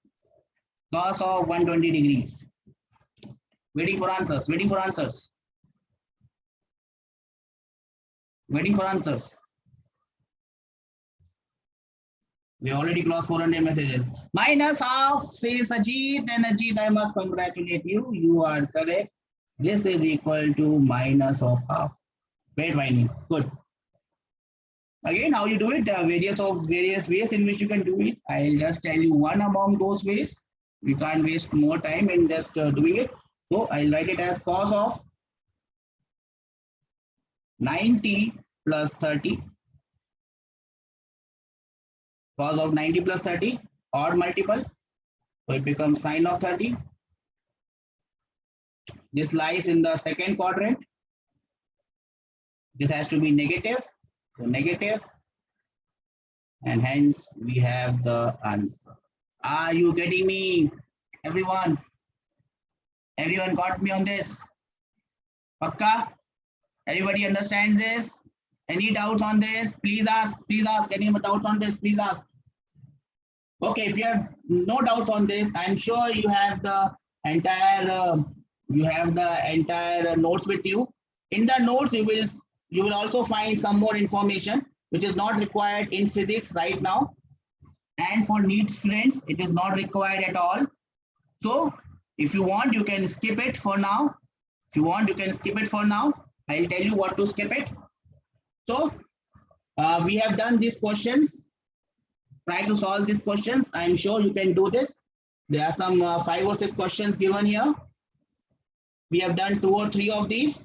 Cos of 120 degrees. Waiting for answers. Waiting for answers. Waiting for answers. We already closed 400 messages. Minus half, says Ajit. And Ajit, I must congratulate you. You are correct. This is equal to minus of half. Great, Viney. Good. Again, how you do it? There are various ways in which you can do it. I'll just tell you one among those ways. We can't waste more time in just doing it. So I'll write it as cos of 90 plus 30. Cos of 90 plus 30, odd multiple. So it becomes sine of 30. This lies in the second quadrant. This has to be negative. So negative. And hence we have the answer. Are you getting me? Everyone? Everyone got me on this? Pakka? Everybody understands this? Any doubts on this? Please ask. Please ask. Any doubts on this? Please ask. Okay, if you have no doubts on this, I'm sure you have the entire notes with you. In the notes, you will also find some more information which is not required in physics right now, and for NEET students, it is not required at all. So, if you want, you can skip it for now. If you want, you can skip it for now. I'll tell you what to skip it. So, we have done these questions. Try to solve these questions. I'm sure you can do this. There are some 5 or 6 questions given here. We have done 2 or 3 of these.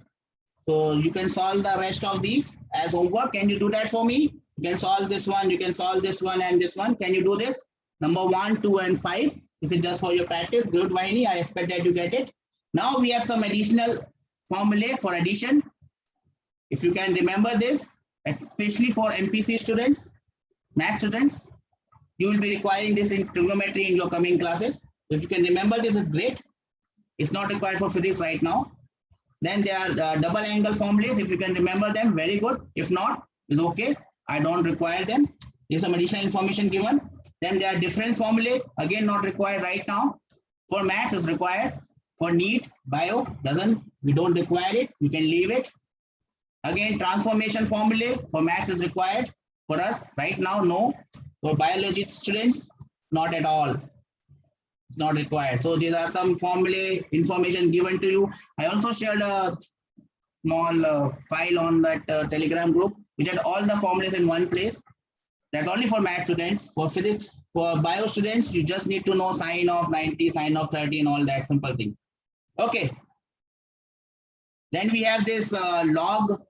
So you can solve the rest of these as homework. Can you do that for me? You can solve this one, you can solve this one and this one. Can you do this? Number 1, 2, and 5. This is just for your practice. Good, Viney. I expect that you get it. Now we have some additional formulae for addition. If you can remember this, especially for MPC students, math students, you will be requiring this in trigonometry in your coming classes. If you can remember this, is great. It's not required for physics right now. Then there are double angle formulas. If you can remember them, very good. If not, it's okay. I don't require them. There's some additional information given. Then there are difference formulae. Again, not required right now. For maths, it's required. For NEET, bio, we don't require it. We can leave it. Again, transformation formulae for maths is required. For us, right now, no. For biology students, not at all. It's not required. So these are some formulae information given to you. I also shared a small file on that Telegram group, which had all the formulas in one place. That's only for math students. For physics, for bio students, you just need to know sine of 90, sine of 30, and all that simple things. Okay. Then we have this log.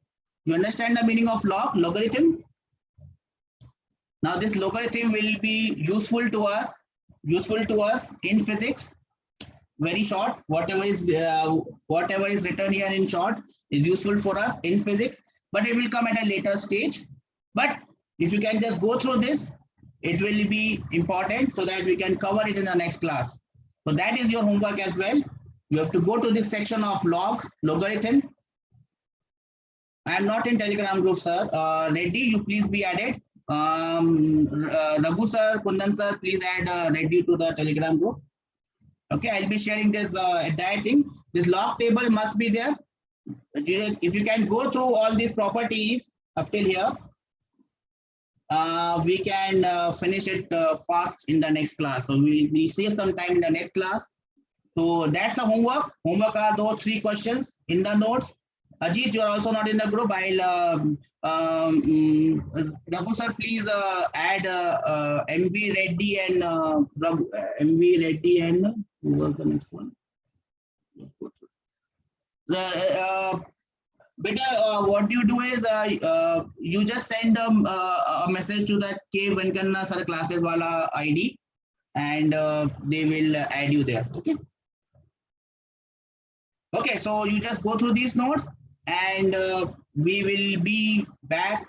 You understand the meaning of log? Logarithm. Now this logarithm will be useful to us in physics. Very short. Whatever is written here in short is useful for us in physics. but it will come at a later stage. But if you can just go through this, it will be important so that we can cover it in the next class. So that is your homework as well. You have to go to this section of logarithm. I am not in Telegram group, sir. Reddy, you please be added. Raghu sir, Kundan sir, please add Reddy to the Telegram group. Okay, I'll be sharing this entire thing. This log table must be there. If you can go through all these properties up till here, we can finish it fast in the next class. So we'll save some time in the next class. So that's the homework. Homework are those 3 questions in the notes. Ajit, you are also not in the group. Raghu sir, please add MV Reddy and MV Reddy and who was the next one? What you do is you just send a message to that K Venkanna sir classes wala ID, and they will add you there. Okay. Okay, so you just go through these notes, and we will be back.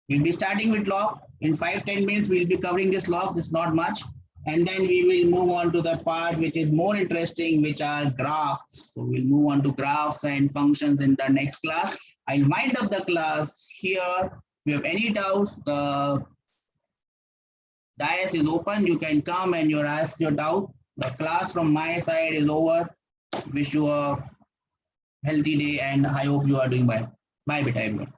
We'll be starting with log. In 5-10 minutes, we'll be covering this log. It's not much. And then we will move on to the part which is more interesting, which are graphs. So we'll move on to graphs and functions in the next class. I'll wind up the class here. If you have any doubts, the dais is open. You can come and you ask your doubt. The class from my side is over. Wish you a healthy day, and I hope you are doing well. Bye, beta everyone.